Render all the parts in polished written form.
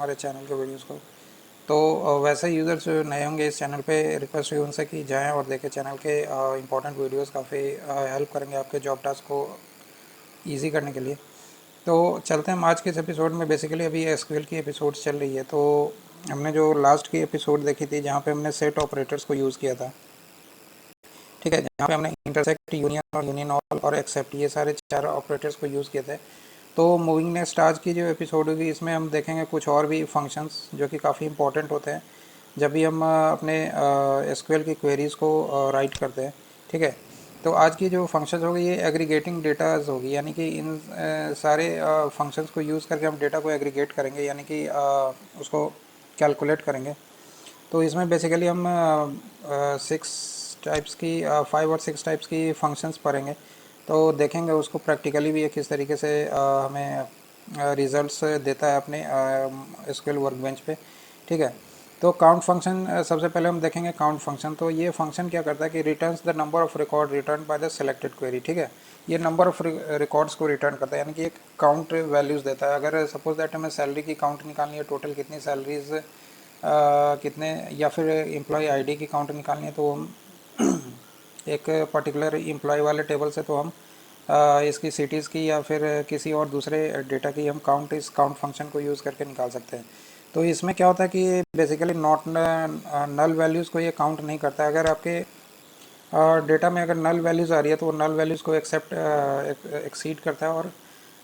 हमारे चैनल के वीडियोस को। तो वैसे यूज़र्स जो नए होंगे इस चैनल पे, रिक्वेस्ट है उनसे कि जाएं और देखें चैनल के इंपॉर्टेंट वीडियोस, काफ़ी हेल्प करेंगे आपके जॉब टास्क को ईजी करने के लिए। तो चलते हैं हम आज के इस एपिसोड में। बेसिकली अभी एसक्यूएल की एपिसोड चल रही है, तो हमने जो लास्ट की एपिसोड देखी थी जहाँ पे हमने सेट ऑपरेटर्स को यूज़ किया था, ठीक है, जहाँ पे हमने इंटरसेक्ट, यूनियन और यूनियन ऑल और एक्सेप्ट, ये सारे 4 ऑपरेटर्स को यूज़ किए थे। तो मूविंग नेक्स्ट आज की जो एपिसोड होगी इसमें हम देखेंगे कुछ और भी फंक्शंस जो कि काफ़ी इंपॉर्टेंट होते हैं जब भी हम अपने एसक्यूएल की क्वेरीज़ को राइट करते हैं, ठीक है। तो आज की जो फंक्शंस होगी ये एग्रीगेटिंग डेटाज होगी, यानी कि इन सारे फंक्शंस को यूज़ करके हम डेटा को एग्रीगेट करेंगे, यानी कि उसको कैलकुलेट करेंगे। तो इसमें बेसिकली हम 6 टाइप्स की 5 और 6 टाइप्स की फंक्शंस पढ़ेंगे। तो देखेंगे उसको प्रैक्टिकली भी ये किस तरीके से हमें रिजल्ट्स देता है अपने एसक्यूएल वर्कबेंच पे, ठीक है। तो काउंट फंक्शन सबसे पहले हम देखेंगे। काउंट फंक्शन, तो ये फंक्शन क्या करता है कि returns the number of record return by the selected query, ठीक है। ये नंबर ऑफ रिकॉर्ड्स को रिटर्न करता है, यानी कि एक काउंट वैल्यूज़ देता है। अगर सपोज दैट हमें सैलरी की काउंट निकालनी है, टोटल कितनी सैलरीज कितने, या फिर एम्प्लॉय आईडी की काउंट निकालनी है, तो हम एक पर्टिकुलर एम्प्लॉय वाले टेबल से तो हम इसकी सिटीज़ की या फिर किसी और दूसरे डेटा की हम काउंट इस काउंट फंक्शन को यूज़ करके निकाल सकते हैं। तो इसमें क्या होता है कि बेसिकली नॉट नल वैल्यूज़ को ये काउंट नहीं करता है। अगर आपके डेटा में अगर नल वैल्यूज़ आ रही है तो वो नल वैल्यूज़ को एक्सीड करता है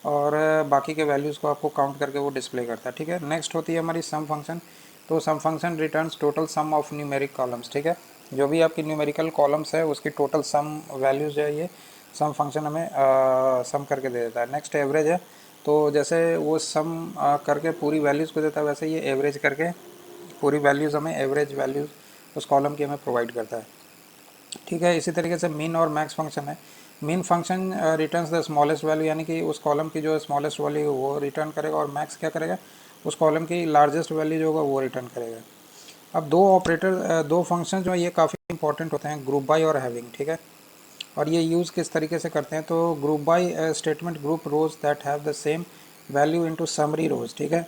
और बाकी के वैल्यूज़ को आपको काउंट करके वो डिस्प्ले करता है, ठीक है। नेक्स्ट होती है हमारी सम फंक्शन। तो sum function returns total sum of numeric columns, ठीक है। जो भी आपकी न्यूमेरिकल कॉलम्स है उसकी टोटल सम वैल्यूज़ जो है ये सम फंक्शन हमें सम करके दे देता है। नेक्स्ट एवरेज है, तो जैसे वो सम करके पूरी वैल्यूज़ को देता है, वैसे ये एवरेज करके पूरी वैल्यूज़ हमें, एवरेज वैल्यूज़ उस कॉलम की हमें प्रोवाइड करता है, ठीक है। इसी तरीके से मीन और मैक्स फंक्शन है। Mean function returns the smallest value, यानी कि उस कॉलम की जो स्मॉलेस्ट वैल्यू वो रिटर्न करेगा, और मैक्स क्या करेगा, उस कॉलम की लार्जेस्ट वैल्यू जो होगा वो रिटर्न करेगा। अब दो फंक्शन जो है ये काफ़ी इंपॉर्टेंट होते हैं, ग्रुप बाय और हैविंग, ठीक है। और ये यूज़ किस तरीके से करते हैं, तो group by statement group rows that have the same value into summary rows, ठीक है।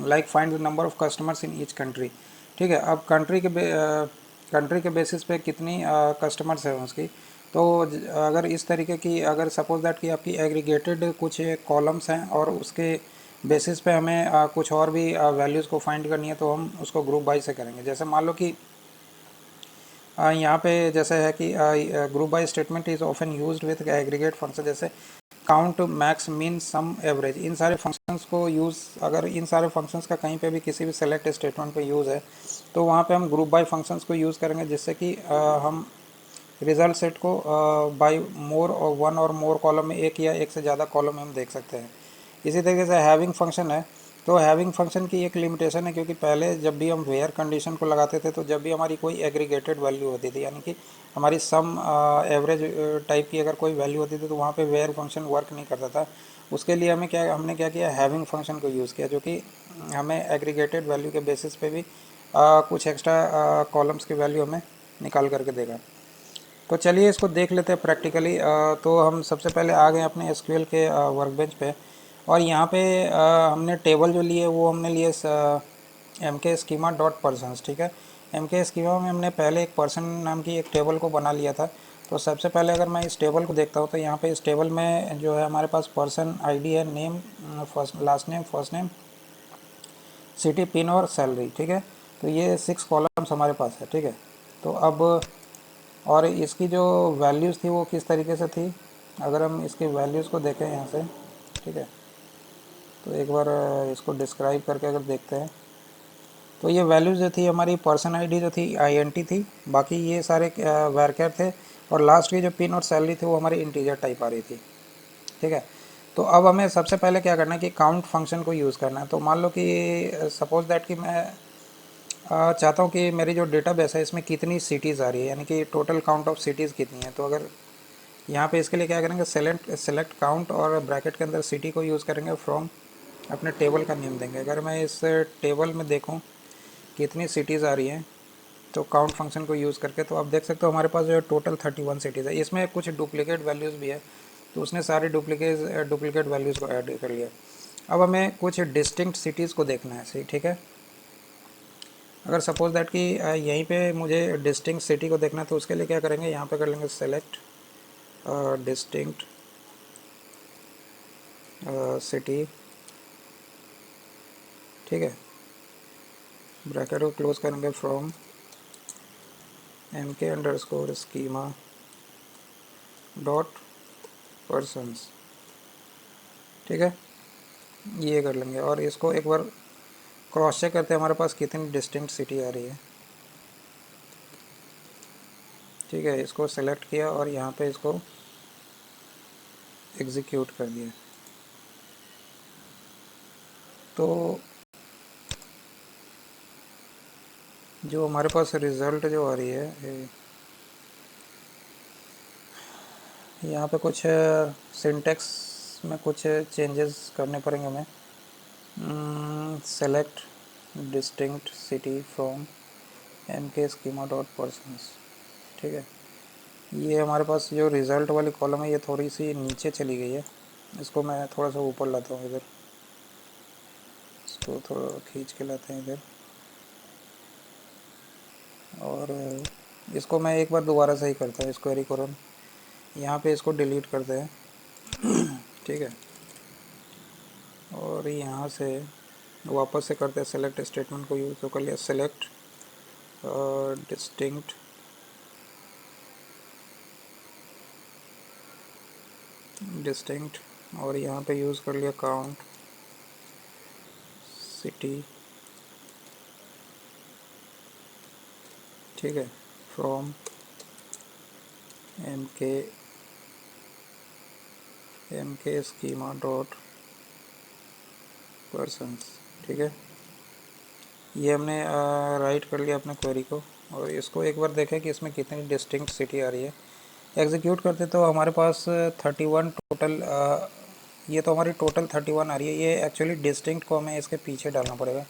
Like find the number of customers in each country, ठीक है। अब कंट्री के बेसिस पे कितनी कस्टमर्स है उसकी, तो अगर इस तरीके की, अगर सपोज दैट कि आपकी एग्रीगेटेड कुछ कॉलम्स हैं और उसके बेसिस पे हमें कुछ और भी वैल्यूज़ को फाइंड करनी है, तो हम उसको ग्रुप बाय से करेंगे। जैसे मान लो कि यहाँ पे जैसे है कि group by statement is often used with aggregate function, जैसे काउंट, मैक्स, मीन, सम, एवरेज, इन सारे फंक्शंस को यूज़, अगर इन सारे फंक्शंस का कहीं पे भी किसी भी सेलेक्ट स्टेटमेंट पे यूज़ है तो वहाँ पे हम ग्रुप बाय फंक्शंस को यूज़ करेंगे, जिससे कि हम रिजल्ट सेट को बाय मोर और वन और मोर कॉलम में, एक या एक से ज़्यादा कॉलम में हम देख सकते हैं। इसी तरीके से हैविंग फंक्शन है। तो हैविंग फंक्शन की एक लिमिटेशन है, क्योंकि पहले जब भी हम वेयर कंडीशन को लगाते थे तो जब भी हमारी कोई एग्रीगेटेड वैल्यू होती थी, यानी कि हमारी सम एवरेज टाइप की अगर कोई वैल्यू होती थी, तो वहाँ पे वेयर फंक्शन वर्क नहीं करता था। उसके लिए हमने क्या किया, हैविंग फंक्शन को यूज़ किया, जो कि हमें एग्रीगेटेड वैल्यू के बेसिस पे भी कुछ एक्स्ट्रा कॉलम्स की वैल्यू हमें निकाल करके देगा। तो चलिए इसको देख लेते हैं प्रैक्टिकली। तो हम सबसे पहले आ गए अपने एसक्यूएल के वर्कबेंच पे, और यहाँ पे हमने टेबल जो लिए वो हमने लिए M K schema dot persons, ठीक है। एम के स्कीमा में हमने पहले एक पर्सन नाम की एक टेबल को बना लिया था। तो सबसे पहले अगर मैं इस टेबल को देखता हूँ तो यहाँ पे इस टेबल में जो है हमारे पास पर्सन आईडी है, name, last name, city, pin और सैलरी, ठीक है। तो ये 6 कॉलम्स हमारे पास है, ठीक है। तो अब और इसकी जो वैल्यूज़ थी वो किस तरीके से थी, अगर हम इसकी वैल्यूज़ को देखें यहाँ से, ठीक है, तो एक बार इसको डिस्क्राइब करके अगर देखते हैं तो ये वैल्यूज़ जो थी हमारी, पर्सन आईडी जो थी आईएनटी थी, बाकी ये सारे वैरकर थे, और लास्ट की जो पिन और सैलरी थी वो हमारी इंटीजर टाइप आ रही थी, ठीक है। तो अब हमें सबसे पहले क्या करना है कि काउंट फंक्शन को यूज़ करना है। तो मान लो कि सपोज दैट कि मैं चाहता हूँ कि मेरी जो डेटाबेस है इसमें कितनी सिटीज़ आ रही है, यानी कि टोटल काउंट ऑफ सिटीज़ कितनी है। तो अगर यहाँ पे इसके लिए क्या करेंगे, सेलेक्ट काउंट और ब्रैकेट के अंदर सिटी को यूज़ करेंगे, फ्रॉम अपने टेबल का नेम देंगे। अगर मैं इस टेबल में देखूँ कितनी सिटीज़ आ रही हैं तो काउंट फंक्शन को यूज़ करके, तो आप देख सकते हो हमारे पास जो है टोटल 31 सिटीज़ है। इसमें कुछ डुप्लीकेट वैल्यूज़ भी है, तो उसने सारे डुप्लीकेट वैल्यूज़ को ऐड कर लिया। अब हमें कुछ डिस्टिंक्ट सिटीज़ को देखना है, सही, ठीक है। अगर सपोज दैट कि यहीं पे मुझे डिस्टिंक्ट सिटी को देखना है तो उसके लिए क्या करेंगे, यहाँ पे कर लेंगे सेलेक्ट डिस्टिंक्ट सिटी, ठीक है। ब्रैकेट को क्लोज करेंगे from mk underscore schema dot persons, ठीक है। ये कर लेंगे और इसको एक बार क्रॉस चेक करते हैं हमारे पास कितनी डिस्टिंक्ट सिटी आ रही है, ठीक है। इसको सेलेक्ट किया और यहाँ पे इसको एग्जीक्यूट कर दिया। तो जो हमारे पास रिज़ल्ट जो आ रही है, यहाँ पे कुछ सिंटेक्स में कुछ चेंजेस करने पड़ेंगे हमें। Select distinct city from mk schema dot persons, ठीक है। ये हमारे पास जो रिज़ल्ट वाली कॉलम है ये थोड़ी सी नीचे चली गई है, इसको मैं थोड़ा सा ऊपर लाता हूँ इधर, इसको थोड़ा खींच के लाते हैं इधर, और इसको मैं एक बार दोबारा सही करता हूँ, इस क्वेरी को रन, यहाँ पे इसको डिलीट करते हैं, ठीक है। और यहाँ से वापस से करते हैं सेलेक्ट स्टेटमेंट को यूज़, तो कर लिया सेलेक्ट डिस्टिंक्ट और यहाँ पे यूज़ कर लिया काउंट सिटी, ठीक है, from mk schema dot persons, ठीक है। ये हमने राइट कर लिया अपने क्वेरी को, और इसको एक बार देखें कि इसमें कितनी डिस्टिंक्ट सिटी आ रही है। एग्जीक्यूट करते तो हमारे पास 31 टोटल, ये तो हमारी टोटल 31 आ रही है। ये एक्चुअली डिस्टिंक्ट को हमें इसके पीछे डालना पड़ेगा,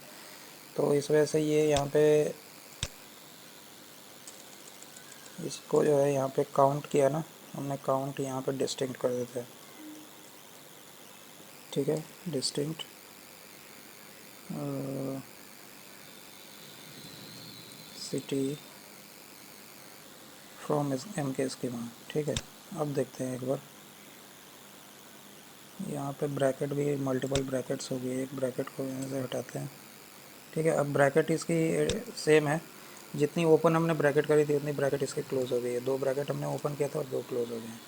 तो इस वजह से ये यहाँ पे इसको जो है यहाँ पे काउंट किया ना हमने, काउंट यहाँ पे डिस्टिंक्ट कर देते हैं, ठीक है। Distinct city from mk schema, ठीक है। अब देखते हैं एक बार, यहाँ पे ब्रैकेट भी मल्टीपल ब्रैकेट्स हो गई, एक ब्रैकेट को यहाँ से हटाते हैं, ठीक है। अब ब्रैकेट इसकी सेम है, जितनी ओपन हमने ब्रैकेट करी थी उतनी ब्रैकेट इसकी क्लोज हो गई है। 2 ब्रैकेट हमने ओपन किया था और 2 क्लोज हो गए हैं,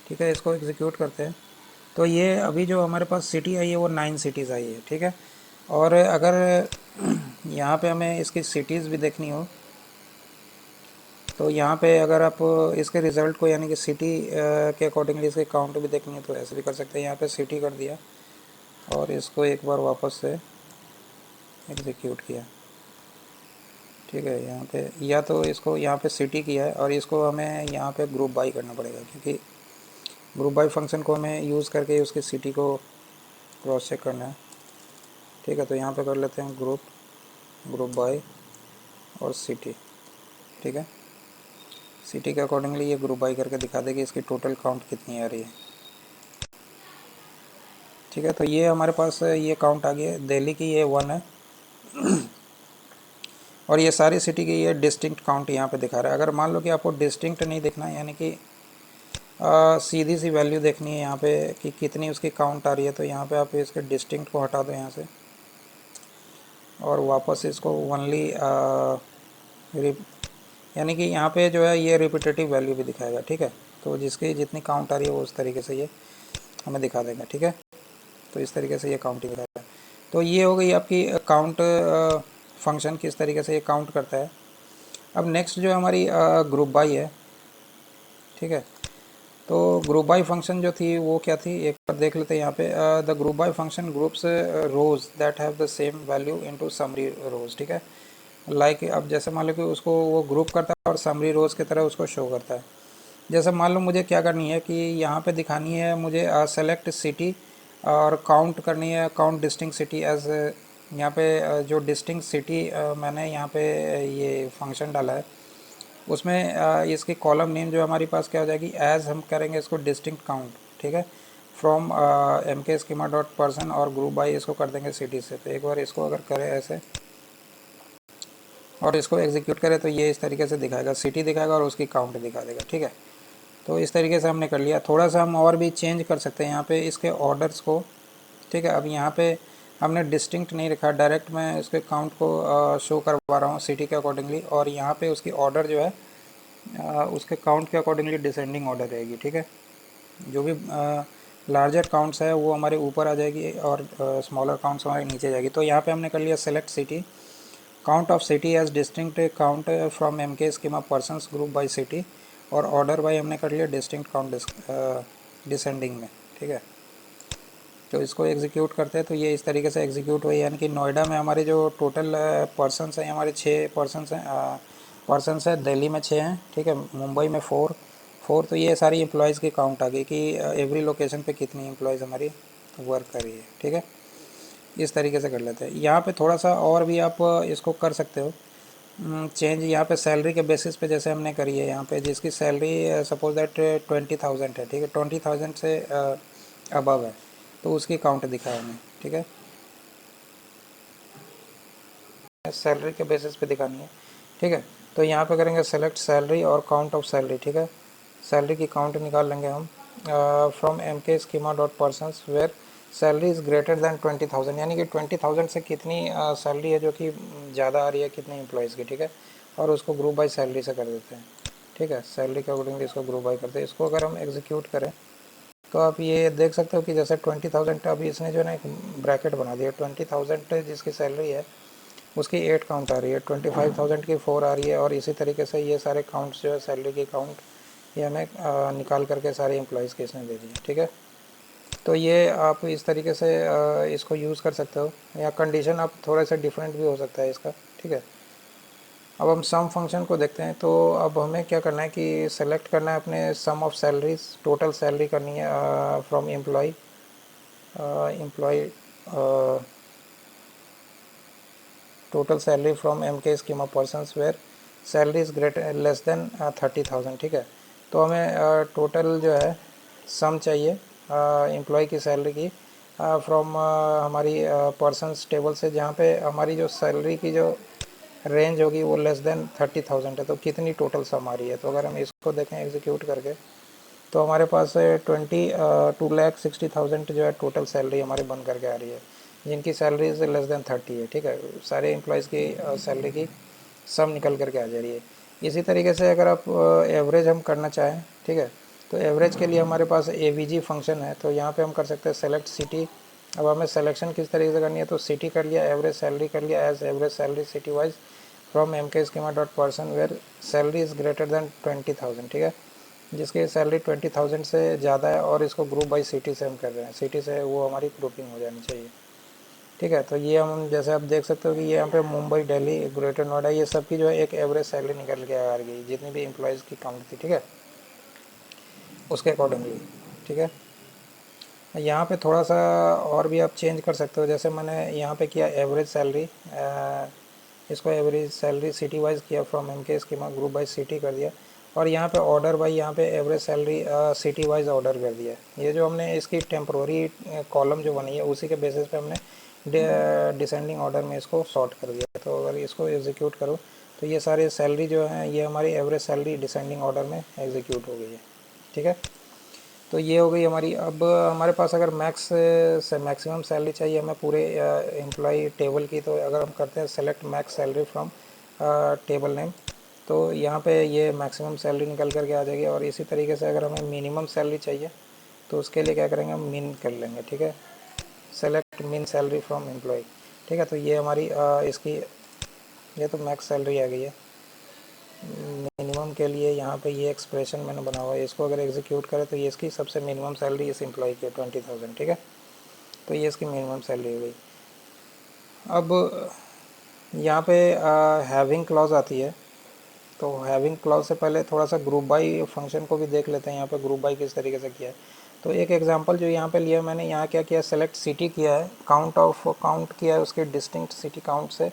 ठीक है। इसको एग्जीक्यूट करते हैं तो ये अभी जो हमारे पास सिटी आई है वो 9 सिटीज़ आई है, ठीक है। और अगर यहाँ पे हमें इसकी सिटीज़ भी देखनी हो तो यहाँ पे अगर आप इसके रिज़ल्ट को यानी कि सिटी के अकॉर्डिंगली इसके काउंट भी देखनी है तो ऐसे भी कर सकते हैं। यहाँ पे सिटी कर दिया और इसको एक बार वापस से एग्जीक्यूट किया, ठीक है। यहाँ पे या तो इसको यहाँ पे सिटी किया है और इसको हमें यहाँ पे ग्रुप बाई करना पड़ेगा, क्योंकि ग्रुप बाई फंक्शन को हमें यूज़ करके उसकी सिटी को क्रॉस चेक करना है, ठीक है। तो यहाँ पे कर लेते हैं ग्रुप बाई और सिटी, ठीक है। सिटी के अकॉर्डिंगली ये ग्रुप बाई करके दिखा देगी इसकी टोटल काउंट कितनी आ रही है, ठीक है। तो ये हमारे पास ये काउंट आ गया, दिल्ली की ये 1 है और ये सारी सिटी की ये डिस्टिंक्ट काउंट यहाँ पे दिखा रहा है। अगर मान लो कि आपको डिस्टिंक्ट नहीं देखना है, यानी कि सीधी सी वैल्यू देखनी है यहाँ पे कि कितनी उसकी काउंट आ रही है, तो यहाँ पे आप इसके डिस्टिंक्ट को हटा दो यहाँ से और वापस इसको ओनली यानी कि यहाँ पे जो है ये रिपीटेटिव वैल्यू भी दिखाएगा, ठीक है। तो जिसकी जितनी काउंट आ रही है वो उस तरीके से ये हमें दिखा देगा, ठीक है। तो इस तरीके से ये काउंटिंग दिखाएगा। तो ये हो गई आपकी काउंट फंक्शन, किस तरीके से ये काउंट करता है। अब नेक्स्ट जो हमारी ग्रुप बाई है, ठीक है। तो ग्रुप बाई फंक्शन जो थी वो क्या थी, एक बार देख लेते हैं यहाँ पे। The group by function groups rows that have the same value into summary rows, ठीक है। लाइक अब जैसे मान लो कि उसको वो ग्रुप करता है और समरी रोज की तरह उसको शो करता है। जैसे मान लो मुझे क्या करनी है कि यहाँ पे दिखानी है मुझे सेलेक्ट सिटी और काउंट करनी है, काउंट डिस्टिंक्ट सिटी एज, यहाँ पे जो डिस्टिंक्ट सिटी मैंने यहाँ पे ये फंक्शन डाला है उसमें इसकी कॉलम नेम जो हमारी पास क्या हो जाएगी, एज हम करेंगे इसको डिस्टिंक्ट काउंट, ठीक है। From M K schema dot person और ग्रुप बाई इसको कर देंगे सिटी से। तो एक बार इसको अगर करें ऐसे और इसको एग्जीक्यूट करें तो ये इस तरीके से दिखाएगा, सिटी दिखाएगा और उसकी काउंट दिखा देगा। ठीक है, तो इस तरीके से हमने कर लिया। थोड़ा सा हम और भी चेंज कर सकते हैं यहाँ पे इसके ऑर्डर्स को। ठीक है, अब यहाँ पे हमने डिस्टिंक्ट नहीं रखा, डायरेक्ट मैं इसके काउंट को शो करवा रहा हूँ सिटी के अकॉर्डिंगली, और यहाँ पे उसकी ऑर्डर जो है उसके काउंट के अकॉर्डिंगली डिसेंडिंग ऑर्डर रहेगी। ठीक है, जो भी लार्जर काउंट्स है वो हमारे ऊपर आ जाएगी और स्मॉलर काउंट्स हमारे नीचे जाएगी। तो यहाँ पे हमने कर लिया select city, count of city as distinct count from M K schema persons group by city, और ऑर्डर बाई हमने कर लिया डिस्टिंक्ट काउंट डिसेंडिंग में। ठीक है, तो इसको एग्जीक्यूट करते हैं तो ये इस तरीके से एग्जीक्यूट हुई, यानी कि नोएडा में हमारे जो टोटल पर्सनस हैं हमारे 6 पर्सनस हैं, दिल्ली में 6 हैं। ठीक है, मुंबई में 4, तो ये सारी एम्प्लॉयज़ की काउंट आ गई कि एवरी लोकेशन पे कितनी एम्प्लॉयज़ हमारी वर्क कर रही है। ठीक है, इस तरीके से कर लेते हैं। यहाँ पे थोड़ा सा और भी आप इसको कर सकते हो चेंज। यहाँ पे सैलरी के बेसिस पे जैसे हमने करी है, यहाँ पे जिसकी सैलरी सपोज दैट 20,000 है। ठीक है, 20,000 से अबव है तो उसकी काउंट दिखाया हमें। ठीक है, सैलरी के बेसिस पे दिखानी है। ठीक है, तो यहाँ पे करेंगे सेलेक्ट सैलरी और काउंट ऑफ सैलरी। ठीक है, सैलरी की काउंट निकाल लेंगे हम from M K schema dot persons where salary is greater than 20,000, यानी कि 20,000 से कितनी सैलरी है जो कि ज़्यादा आ रही है कितने एम्प्लॉयज़ की। ठीक है, और उसको ग्रुप बाई सैलरी से कर देते हैं। ठीक है, सैलरी के अकॉर्डिंगली इसको ग्रुप बाई करते हैं। इसको अगर हम एग्जीक्यूट करें तो आप ये देख सकते हो कि जैसे 20,000 अभी इसने जो है ना एक ब्रैकेट बना दिया, 20,000 जिसकी सैलरी है उसकी 8 काउंट आ रही है, 25,000 की 4 आ रही है, और इसी तरीके से ये सारे काउंट्स जो है सैलरी की काउंट ये हमें निकाल करके सारे एम्प्लॉयज़ के इसने दे दिए। ठीक है, तो ये आप इस तरीके से इसको यूज़ कर सकते हो, या कंडीशन आप थोड़ा सा डिफरेंट भी हो सकता है इसका। ठीक है, अब हम सम फंक्शन को देखते हैं। तो अब हमें क्या करना है कि सेलेक्ट करना है अपने sum of salaries, total salary करनी है from employee total salary from M K schema persons where salary is greater less than 30,000। ठीक है, तो हमें टोटल जो है सम चाहिए एम्प्लॉय की सैलरी की फ्रॉम हमारी पर्सनस टेबल से, जहाँ पे हमारी जो सैलरी की जो रेंज होगी वो लेस देन 30,000 है। तो कितनी टोटल सम आ रही है, तो अगर हम इसको देखें एग्जीक्यूट करके तो हमारे पास 2,60,000 जो है टोटल सैलरी हमारी बन करके आ रही है, जिनकी सैलरी लेस देन 30 है। ठीक है, सारे एम्प्लॉयज़ की सैलरी की सम निकल करके आ जा रही है। इसी तरीके से अगर आप एवरेज हम करना चाहें, ठीक है, तो एवरेज के लिए हमारे पास AVG फंक्शन है। तो यहाँ पे हम कर सकते हैं सेलेक्ट सिटी। अब हमें सिलेक्शन किस तरीके से करनी है, तो सिटी कर लिया, एवरेज सैलरी कर लिया as average salary city wise from M K schema dot person where salary is greater than 20,000। ठीक है, जिसकी सैलरी 20,000 से ज़्यादा है, और इसको ग्रुप बाई सिटी से हम कर रहे हैं, सिटी से वो हमारी ग्रुपिंग हो जानी चाहिए। ठीक है, तो ये हम जैसे आप देख सकते हो कि ये यहाँ पे मुंबई, दिल्ली, ग्रेटर नोएडा, ये सब की जो है एक एवरेज सैलरी निकल के आ गई जितनी भी एम्प्लॉयज़ की काउंट थी। ठीक है, उसके अकॉर्डिंगली। ठीक है, यहाँ पे थोड़ा सा और भी आप चेंज कर सकते हो, जैसे मैंने यहाँ पे किया एवरेज सैलरी, इसको एवरेज सैलरी सिटी वाइज किया from M K schema group by city कर दिया, और यहाँ पे ऑर्डर बाई यहाँ पे average salary city wise order कर दिया। ये जो हमने इसकी टेम्प्रोरी कॉलम जो बनी है उसी के बेसिस पे हमने डिसेंडिंग ऑर्डर में इसको सॉर्ट कर दिया। तो अगर इसको एग्जीक्यूट करो तो ये सारे सैलरी जो हैं ये हमारी एवरेज सैलरी डिसेंडिंग ऑर्डर में एग्जीक्यूट हो गई है। ठीक है, तो ये हो गई हमारी। अब हमारे पास अगर मैक्स से मैक्सिमम सैलरी चाहिए हमें पूरे एम्प्लॉय टेबल की, तो अगर हम करते हैं select max salary from table name, तो यहाँ पे ये मैक्सिमम सैलरी निकल करके आ जाएगी। और इसी तरीके से अगर हमें मिनिमम सैलरी चाहिए तो उसके लिए क्या करेंगे, हम मिन कर लेंगे। ठीक है, सेलेक्ट मिन सैलरी फ्रॉम एम्प्लॉय। ठीक है, तो ये हमारी इसकी ये तो मैक्स सैलरी आ गई है। मिनिमम के लिए यहाँ पे ये एक्सप्रेशन मैंने बना हुआ है, इसको अगर एग्जीक्यूट करें तो ये इसकी सबसे मिनिमम सैलरी इस एम्प्लॉय की 20,000। ठीक है, तो ये इसकी मिनिमम सैलरी हो गई। अब यहाँ पे हैविंग क्लॉज आती है, तो हैविंग क्लॉज से पहले थोड़ा सा ग्रुप बाई फंक्शन को भी देख लेते हैं। यहाँ पे ग्रुप बाई किस तरीके से किया है, तो एक एग्जांपल जो यहाँ पे लिया मैंने, यहाँ क्या किया, सेलेक्ट सिटी किया है, काउंट किया है उसके डिस्टिंक्ट सिटी काउंट से,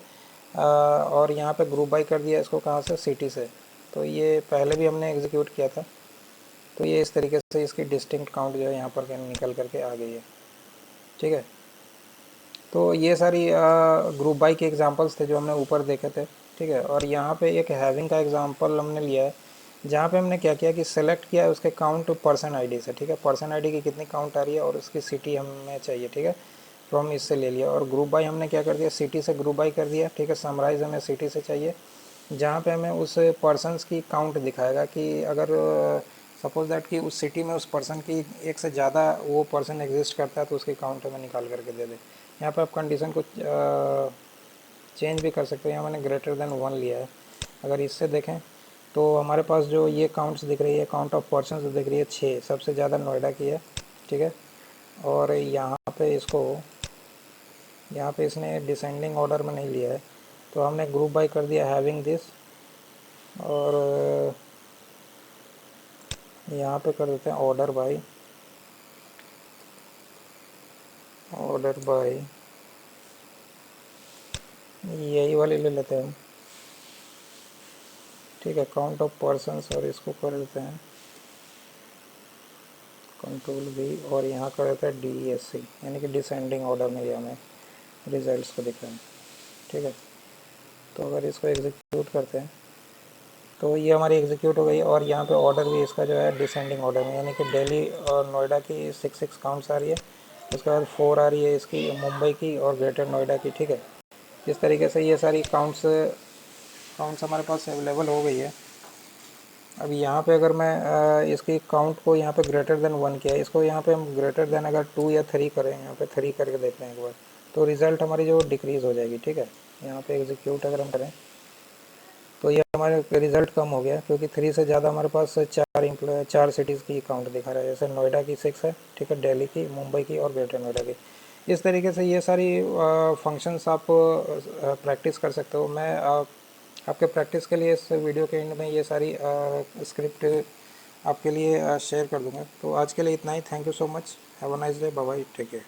और यहाँ पे ग्रुप बाई कर दिया इसको कहाँ से, सिटी से। तो ये पहले भी हमने एग्जीक्यूट किया था। तो ये इस तरीके से इसकी डिस्टिंक्ट काउंट जो है यहाँ पर निकल करके आ गई है। ठीक है, तो ये सारी ग्रुप बाई के एग्जांपल्स थे जो हमने ऊपर देखे थे। ठीक है, और यहाँ पे एक हैविंग का एग्जांपल हमने लिया है, जहाँ पे हमने क्या किया कि सेलेक्ट किया है उसके काउंट पर्सन आईडी से। ठीक है, पर्सन आईडी की कितनी काउंट आ रही है और उसकी सिटी हमें चाहिए। ठीक है, तो हम इससे ले लिया, और ग्रुप बाई हमने क्या कर दिया, सिटी से ग्रुप बाई कर दिया। ठीक है, समराइज हमें सिटी से चाहिए, जहाँ पे हमें उस पर्सनस की काउंट दिखाएगा कि अगर सपोज दैट कि उस सिटी में उस पर्सन की एक से ज़्यादा वो पर्सन एग्जिस्ट करता है तो उसकी काउंट हमें निकाल करके दे दे। यहाँ पे आप कंडीशन को चेंज भी कर सकते हैं। यहाँ मैंने ग्रेटर देन 1 लिया है। अगर इससे देखें तो हमारे पास जो ये काउंट्स दिख रही है, काउंट ऑफ पर्सन दिख रही है 6, सबसे ज़्यादा नोएडा की है। ठीक है, और यहाँ पे इसने डिसेंडिंग ऑर्डर में नहीं लिया है, तो हमने ग्रुप बाई कर दिया हैविंग दिस, और यहाँ पे कर देते हैं ऑर्डर बाई यही वाली ले लेते हैं। ठीक है, काउंट ऑफ पर्सन्स, और इसको कर देते हैं कंट्रोल वी, और यहाँ कर देते हैं DESC, यानी कि डिसेंडिंग ऑर्डर में ये हमें रिजल्ट्स को दिख रहे हैं। ठीक है, तो अगर इसको एग्जीक्यूट करते हैं तो ये हमारी एग्जीक्यूट हो गई, और यहाँ पे ऑर्डर भी इसका जो है डिसेंडिंग ऑर्डर में, यानी कि दिल्ली और नोएडा की 6 काउंट्स आ रही है, उसके बाद 4 आ रही है इसकी मुंबई की और ग्रेटर नोएडा की। ठीक है, इस तरीके से ये सारी काउंट्स हमारे पास अवेलेबल हो गई है। अब यहाँ पे अगर मैं इसकी काउंट को यहाँ पे ग्रेटर देन 1 किया है, इसको यहाँ पे हम ग्रेटर देन अगर 2 या 3 करें, यहाँ पे 3 करके देखते हैं एक बार, तो रिज़ल्ट हमारी जो डिक्रीज़ हो जाएगी। ठीक है, यहाँ पे एग्जीक्यूट अगर हम करें तो ये हमारे रिज़ल्ट कम हो गया, क्योंकि 3 से ज़्यादा हमारे पास 4 सिटीज़ की काउंट दिखा रहा है, जैसे नोएडा की 6 है। ठीक है, दिल्ली की, मुंबई की और ग्रेटर नोएडा की। इस तरीके से ये सारी फंक्शंस आप प्रैक्टिस कर सकते हो। मैं आपके प्रैक्टिस के लिए इस वीडियो के एंड में ये सारी स्क्रिप्ट आपके लिए शेयर कर दूँगा। तो आज के लिए इतना ही। Thank you so much. Have a nice day. Bye bye, take care.